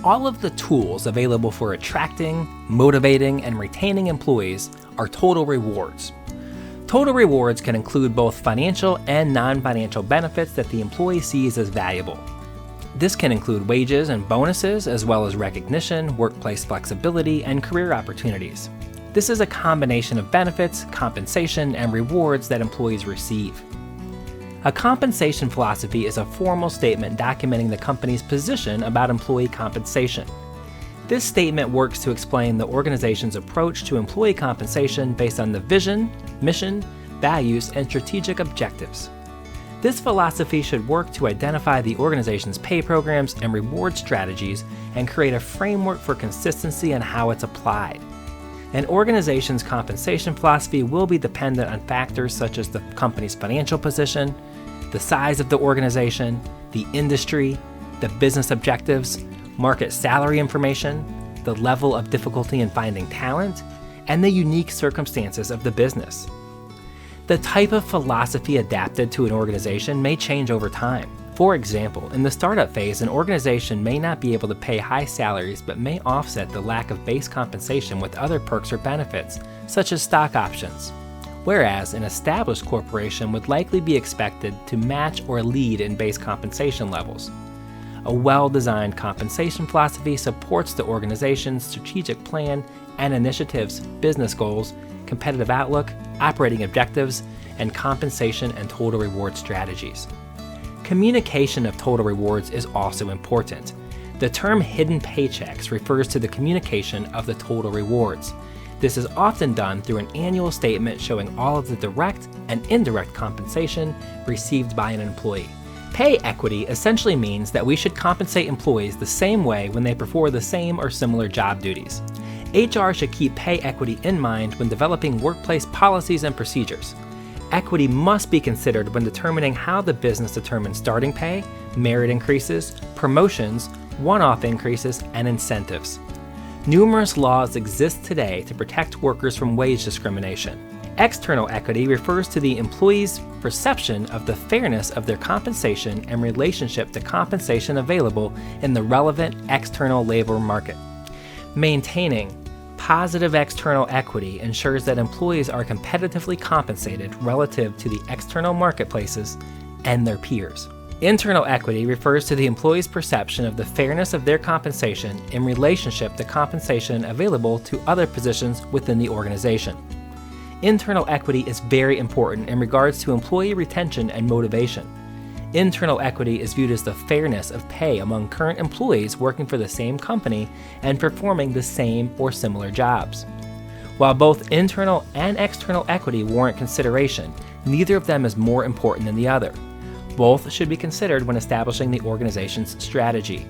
All of the tools available for attracting, motivating, and retaining employees are total rewards. Total rewards can include both financial and non-financial benefits that the employee sees as valuable. This can include wages and bonuses, as well as recognition, workplace flexibility, and career opportunities. This is a combination of benefits, compensation, and rewards that employees receive. A compensation philosophy is a formal statement documenting the company's position about employee compensation. This statement works to explain the organization's approach to employee compensation based on the vision, mission, values, and strategic objectives. This philosophy should work to identify the organization's pay programs and reward strategies and create a framework for consistency in how it's applied. An organization's compensation philosophy will be dependent on factors such as the company's financial position, the size of the organization, the industry, the business objectives, market salary information, the level of difficulty in finding talent, and the unique circumstances of the business. The type of philosophy adapted to an organization may change over time. For example, in the startup phase, an organization may not be able to pay high salaries but may offset the lack of base compensation with other perks or benefits, such as stock options. Whereas an established corporation would likely be expected to match or lead in base compensation levels. A well-designed compensation philosophy supports the organization's strategic plan and initiatives, business goals, competitive outlook, operating objectives, and compensation and total reward strategies. Communication of total rewards is also important. The term hidden paychecks refers to the communication of the total rewards. This is often done through an annual statement showing all of the direct and indirect compensation received by an employee. Pay equity essentially means that we should compensate employees the same way when they perform the same or similar job duties. HR should keep pay equity in mind when developing workplace policies and procedures. Equity must be considered when determining how the business determines starting pay, merit increases, promotions, one-off increases, and incentives. Numerous laws exist today to protect workers from wage discrimination. External equity refers to the employee's perception of the fairness of their compensation in relationship to compensation available in the relevant external labor market. Maintaining positive external equity ensures that employees are competitively compensated relative to the external marketplaces and their peers. Internal equity refers to the employee's perception of the fairness of their compensation in relationship to compensation available to other positions within the organization. Internal equity is very important in regards to employee retention and motivation. Internal equity is viewed as the fairness of pay among current employees working for the same company and performing the same or similar jobs. While both internal and external equity warrant consideration, neither of them is more important than the other. Both should be considered when establishing the organization's strategy.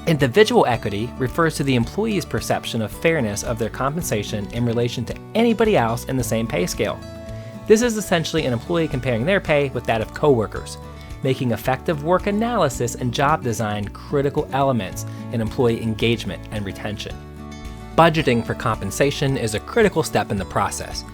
Individual equity refers to the employee's perception of fairness of their compensation in relation to anybody else in the same pay scale. This is essentially an employee comparing their pay with that of coworkers, making effective work analysis and job design critical elements in employee engagement and retention. Budgeting for compensation is a critical step in the process.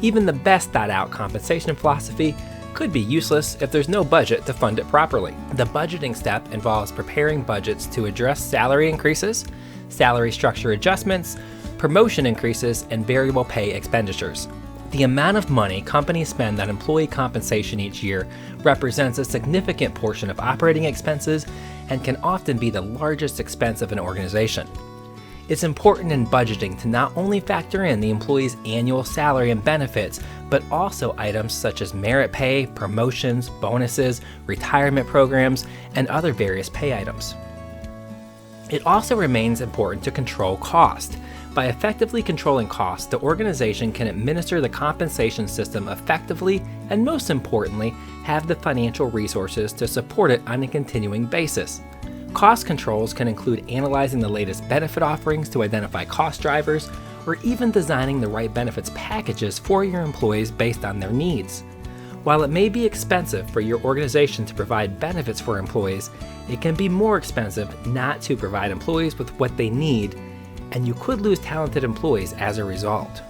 Even the best thought-out compensation philosophy could be useless if there's no budget to fund it properly. The budgeting step involves preparing budgets to address salary increases, salary structure adjustments, promotion increases, and variable pay expenditures. The amount of money companies spend on employee compensation each year represents a significant portion of operating expenses and can often be the largest expense of an organization. It's important in budgeting to not only factor in the employee's annual salary and benefits, but also items such as merit pay, promotions, bonuses, retirement programs, and other various pay items. It also remains important to control cost. By effectively controlling costs, the organization can administer the compensation system effectively and, most importantly, have the financial resources to support it on a continuing basis. Cost controls can include analyzing the latest benefit offerings to identify cost drivers, or even designing the right benefits packages for your employees based on their needs. While it may be expensive for your organization to provide benefits for employees, it can be more expensive not to provide employees with what they need, and you could lose talented employees as a result.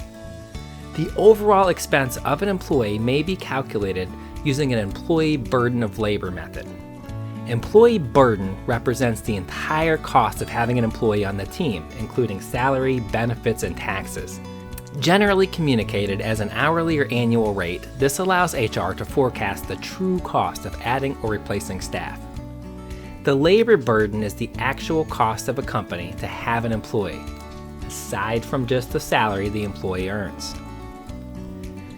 The overall expense of an employee may be calculated using an employee burden of labor method. Employee burden represents the entire cost of having an employee on the team, including salary, benefits, and taxes. Generally communicated as an hourly or annual rate, this allows HR to forecast the true cost of adding or replacing staff. The labor burden is the actual cost of a company to have an employee, aside from just the salary the employee earns.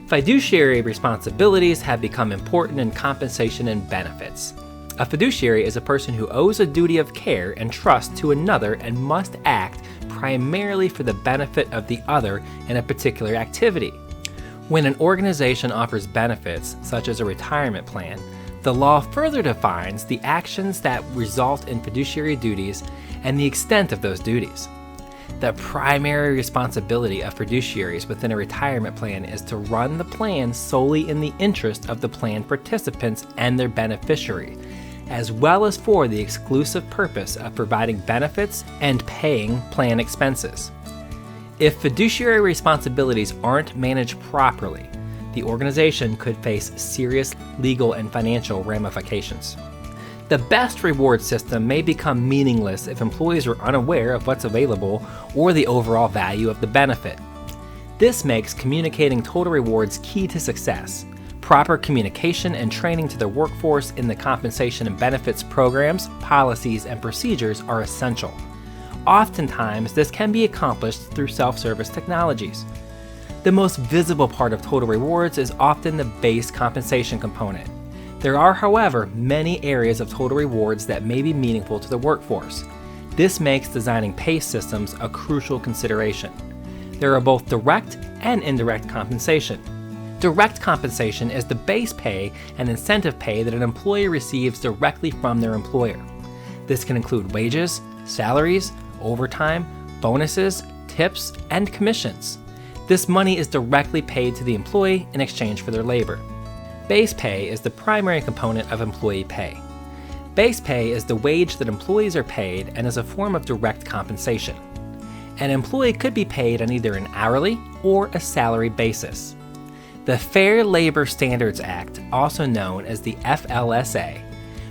Fiduciary responsibilities have become important in compensation and benefits. A fiduciary is a person who owes a duty of care and trust to another and must act primarily for the benefit of the other in a particular activity. When an organization offers benefits, such as a retirement plan, the law further defines the actions that result in fiduciary duties and the extent of those duties. The primary responsibility of fiduciaries within a retirement plan is to run the plan solely in the interest of the plan participants and their beneficiary, as well as for the exclusive purpose of providing benefits and paying plan expenses. If fiduciary responsibilities aren't managed properly, the organization could face serious legal and financial ramifications. The best reward system may become meaningless if employees are unaware of what's available or the overall value of the benefit. This makes communicating total rewards key to success. Proper communication and training to the workforce in the compensation and benefits programs, policies, and procedures are essential. Oftentimes, this can be accomplished through self-service technologies. The most visible part of total rewards is often the base compensation component. There are, however, many areas of total rewards that may be meaningful to the workforce. This makes designing pay systems a crucial consideration. There are both direct and indirect compensation. Direct compensation is the base pay and incentive pay that an employee receives directly from their employer. This can include wages, salaries, overtime, bonuses, tips, and commissions. This money is directly paid to the employee in exchange for their labor. Base pay is the primary component of employee pay. Base pay is the wage that employees are paid and is a form of direct compensation. An employee could be paid on either an hourly or a salary basis. The Fair Labor Standards Act, also known as the FLSA,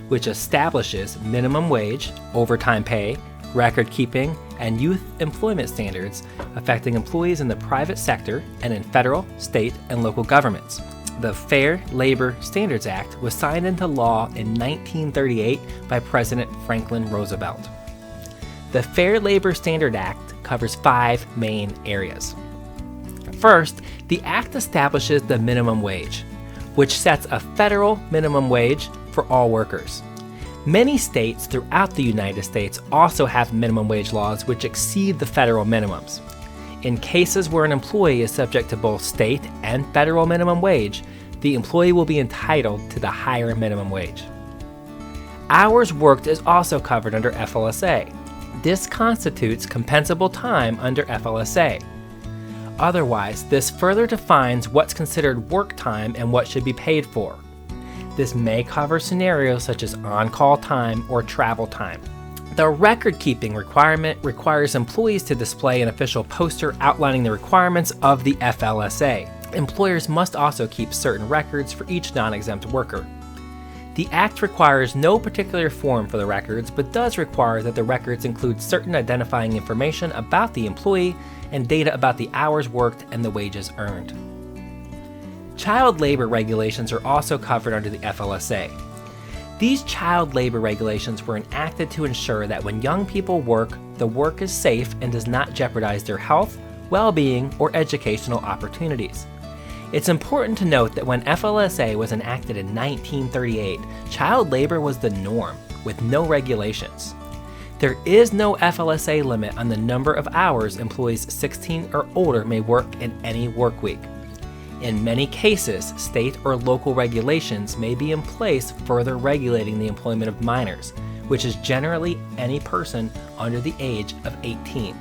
which establishes minimum wage, overtime pay, record keeping, and youth employment standards affecting employees in the private sector and in federal, state, and local governments. The Fair Labor Standards Act was signed into law in 1938 by President Franklin Roosevelt. The Fair Labor Standards Act covers 5 main areas. First, the Act establishes the minimum wage, which sets a federal minimum wage for all workers. Many states throughout the United States also have minimum wage laws which exceed the federal minimums. In cases where an employee is subject to both state and federal minimum wage, the employee will be entitled to the higher minimum wage. Hours worked is also covered under FLSA. This constitutes compensable time under FLSA. Otherwise, this further defines what's considered work time and what should be paid for. This may cover scenarios such as on-call time or travel time. The record-keeping requirement requires employees to display an official poster outlining the requirements of the FLSA. Employers must also keep certain records for each non-exempt worker. The Act requires no particular form for the records, but does require that the records include certain identifying information about the employee and data about the hours worked and the wages earned. Child labor regulations are also covered under the FLSA. These child labor regulations were enacted to ensure that when young people work, the work is safe and does not jeopardize their health, well-being, or educational opportunities. It's important to note that when FLSA was enacted in 1938, child labor was the norm, with no regulations. There is no FLSA limit on the number of hours employees 16 or older may work in any work week. In many cases, state or local regulations may be in place further regulating the employment of minors, which is generally any person under the age of 18.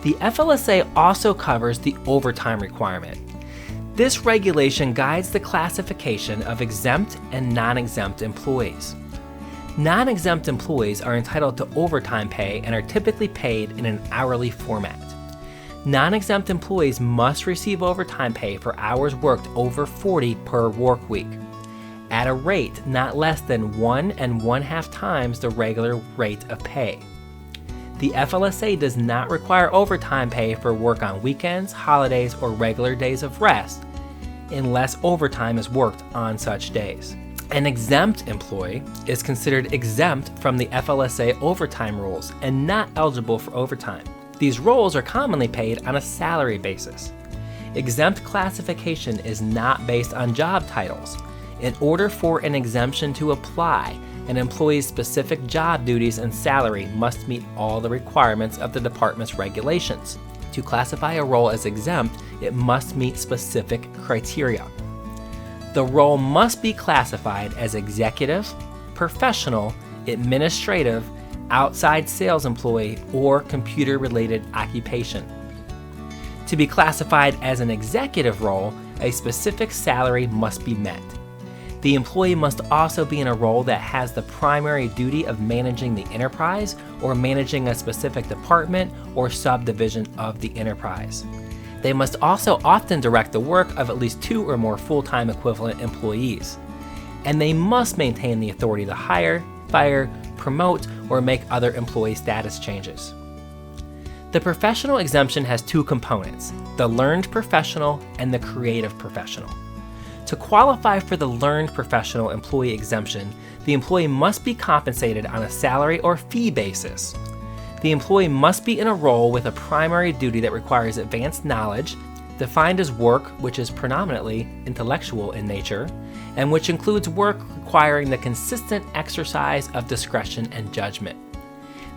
The FLSA also covers the overtime requirement. This regulation guides the classification of exempt and non-exempt employees. Non-exempt employees are entitled to overtime pay and are typically paid in an hourly format. Non-exempt employees must receive overtime pay for hours worked over 40 per work week. at a rate not less than 1 1/2 times the regular rate of pay. The FLSA does not require overtime pay for work on weekends, holidays, or regular days of rest, unless overtime is worked on such days. An exempt employee is considered exempt from the FLSA overtime rules and not eligible for overtime. These roles are commonly paid on a salary basis. Exempt classification is not based on job titles. In order for an exemption to apply, an employee's specific job duties and salary must meet all the requirements of the department's regulations. To classify a role as exempt, it must meet specific criteria. The role must be classified as executive, professional, administrative, outside sales employee, or computer-related occupation. To be classified as an executive role, a specific salary must be met. The employee must also be in a role that has the primary duty of managing the enterprise or managing a specific department or subdivision of the enterprise. They must also often direct the work of at least 2 or more full-time equivalent employees. And they must maintain the authority to hire, fire, promote, or make other employee status changes. The professional exemption has 2 components, the learned professional and the creative professional. To qualify for the learned professional employee exemption, the employee must be compensated on a salary or fee basis. The employee must be in a role with a primary duty that requires advanced knowledge, defined as work which is predominantly intellectual in nature, and which includes work requiring the consistent exercise of discretion and judgment.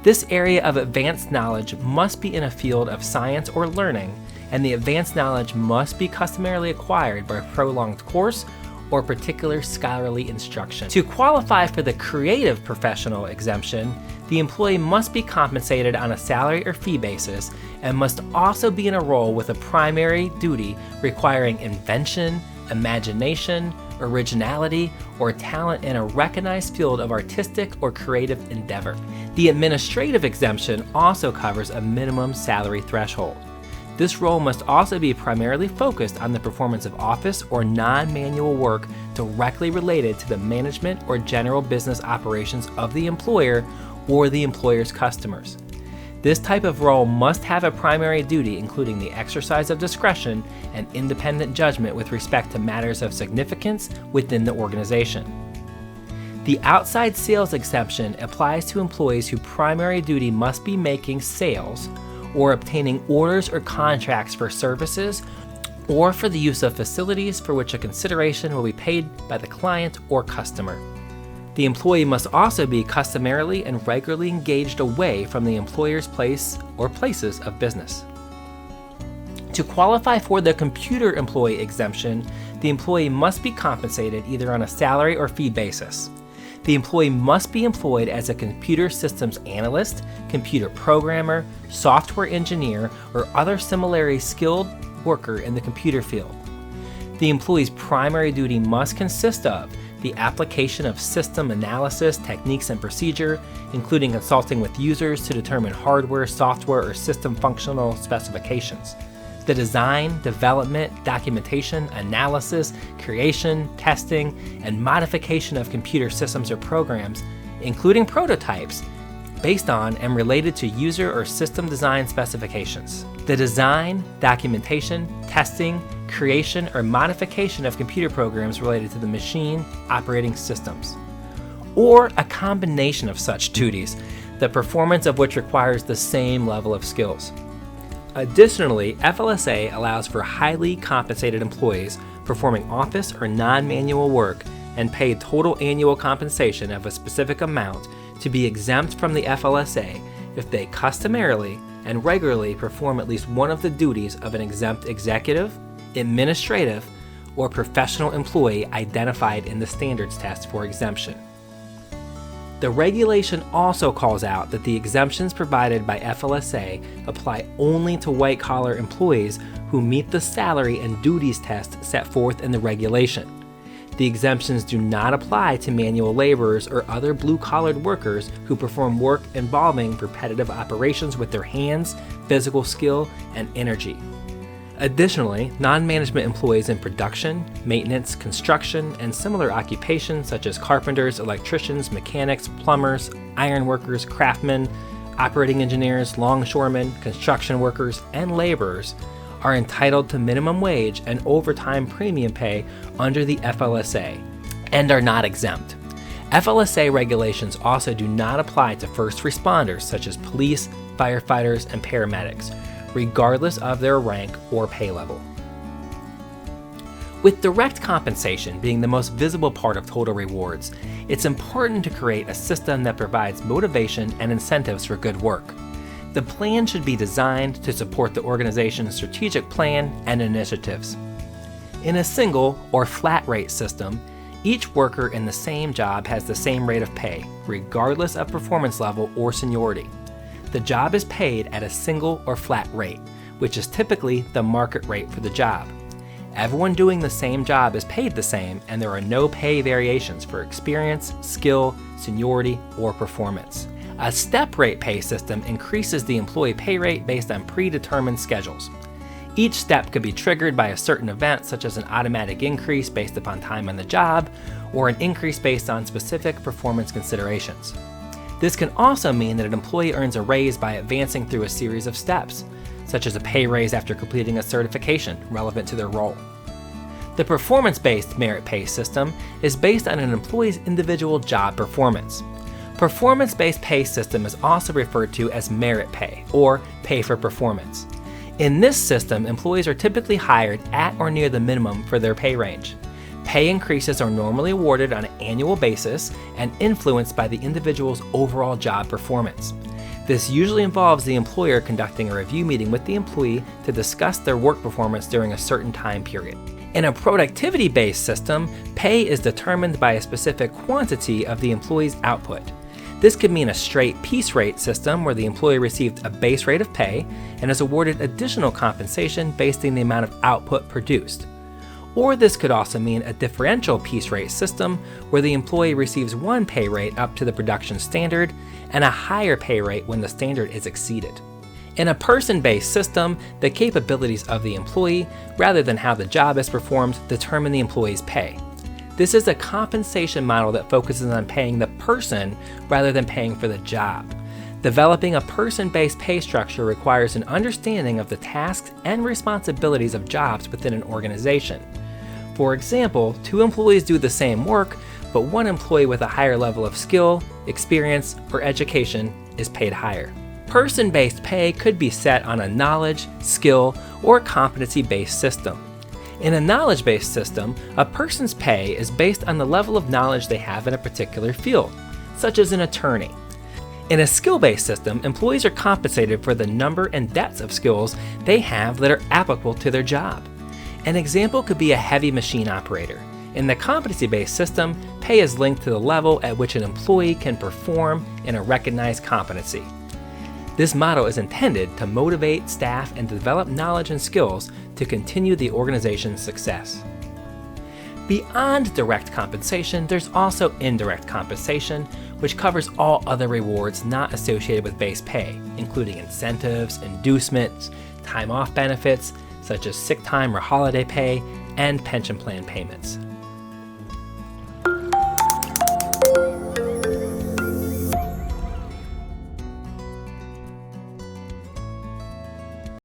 This area of advanced knowledge must be in a field of science or learning, and the advanced knowledge must be customarily acquired by a prolonged course or particular scholarly instruction. To qualify for the creative professional exemption, the employee must be compensated on a salary or fee basis and must also be in a role with a primary duty requiring invention, imagination, originality, or talent in a recognized field of artistic or creative endeavor. The administrative exemption also covers a minimum salary threshold. This role must also be primarily focused on the performance of office or non-manual work directly related to the management or general business operations of the employer or the employer's customers. This type of role must have a primary duty including the exercise of discretion and independent judgment with respect to matters of significance within the organization. The outside sales exemption applies to employees whose primary duty must be making sales or obtaining orders or contracts for services or for the use of facilities for which a consideration will be paid by the client or customer. The employee must also be customarily and regularly engaged away from the employer's place or places of business. To qualify for the computer employee exemption, the employee must be compensated either on a salary or fee basis. The employee must be employed as a computer systems analyst, computer programmer, software engineer, or other similarly skilled worker in the computer field. The employee's primary duty must consist of the application of system analysis techniques and procedure, including consulting with users to determine hardware, software, or system functional specifications. The design, development, documentation, analysis, creation, testing, and modification of computer systems or programs, including prototypes, based on and related to user or system design specifications. The design, documentation, testing, creation, or modification of computer programs related to the machine operating systems, or a combination of such duties, the performance of which requires the same level of skills. Additionally, FLSA allows for highly compensated employees performing office or non-manual work and paid total annual compensation of a specific amount to be exempt from the FLSA if they customarily and regularly perform at least one of the duties of an exempt executive, administrative, or professional employee identified in the standards test for exemption. The regulation also calls out that the exemptions provided by FLSA apply only to white-collar employees who meet the salary and duties test set forth in the regulation. The exemptions do not apply to manual laborers or other blue-collared workers who perform work involving repetitive operations with their hands, physical skill, and energy. Additionally, non-management employees in production, maintenance, construction, and similar occupations such as carpenters, electricians, mechanics, plumbers, ironworkers, craftsmen, operating engineers, longshoremen, construction workers, and laborers are entitled to minimum wage and overtime premium pay under the FLSA and are not exempt. FLSA regulations also do not apply to first responders such as police, firefighters, and paramedics, regardless of their rank or pay level. With direct compensation being the most visible part of total rewards, it's important to create a system that provides motivation and incentives for good work. The plan should be designed to support the organization's strategic plan and initiatives. In a single or flat rate system, each worker in the same job has the same rate of pay, regardless of performance level or seniority. The job is paid at a single or flat rate, which is typically the market rate for the job. Everyone doing the same job is paid the same, and there are no pay variations for experience, skill, seniority, or performance. A step rate pay system increases the employee pay rate based on predetermined schedules. Each step could be triggered by a certain event, such as an automatic increase based upon time on the job, or an increase based on specific performance considerations. This can also mean that an employee earns a raise by advancing through a series of steps, such as a pay raise after completing a certification relevant to their role. The performance-based merit pay system is based on an employee's individual job performance. Performance-based pay system is also referred to as merit pay, or pay for performance. In this system, employees are typically hired at or near the minimum for their pay range. Pay increases are normally awarded on an annual basis and influenced by the individual's overall job performance. This usually involves the employer conducting a review meeting with the employee to discuss their work performance during a certain time period. In a productivity-based system, pay is determined by a specific quantity of the employee's output. This could mean a straight piece rate system where the employee received a base rate of pay and is awarded additional compensation based on the amount of output produced. Or this could also mean a differential piece rate system where the employee receives one pay rate up to the production standard and a higher pay rate when the standard is exceeded. In a person-based system, the capabilities of the employee, rather than how the job is performed, determine the employee's pay. This is a compensation model that focuses on paying the person rather than paying for the job. Developing a person-based pay structure requires an understanding of the tasks and responsibilities of jobs within an organization. For example, two employees do the same work, but one employee with a higher level of skill, experience, or education is paid higher. Person-based pay could be set on a knowledge, skill, or competency-based system. In a knowledge-based system, a person's pay is based on the level of knowledge they have in a particular field, such as an attorney. In a skill-based system, employees are compensated for the number and depth of skills they have that are applicable to their job. An example could be a heavy machine operator. In the competency-based system, pay is linked to the level at which an employee can perform in a recognized competency. This model is intended to motivate staff and develop knowledge and skills to continue the organization's success. Beyond direct compensation, there's also indirect compensation, which covers all other rewards not associated with base pay, including incentives, inducements, time off benefits, such as sick time or holiday pay, and pension plan payments.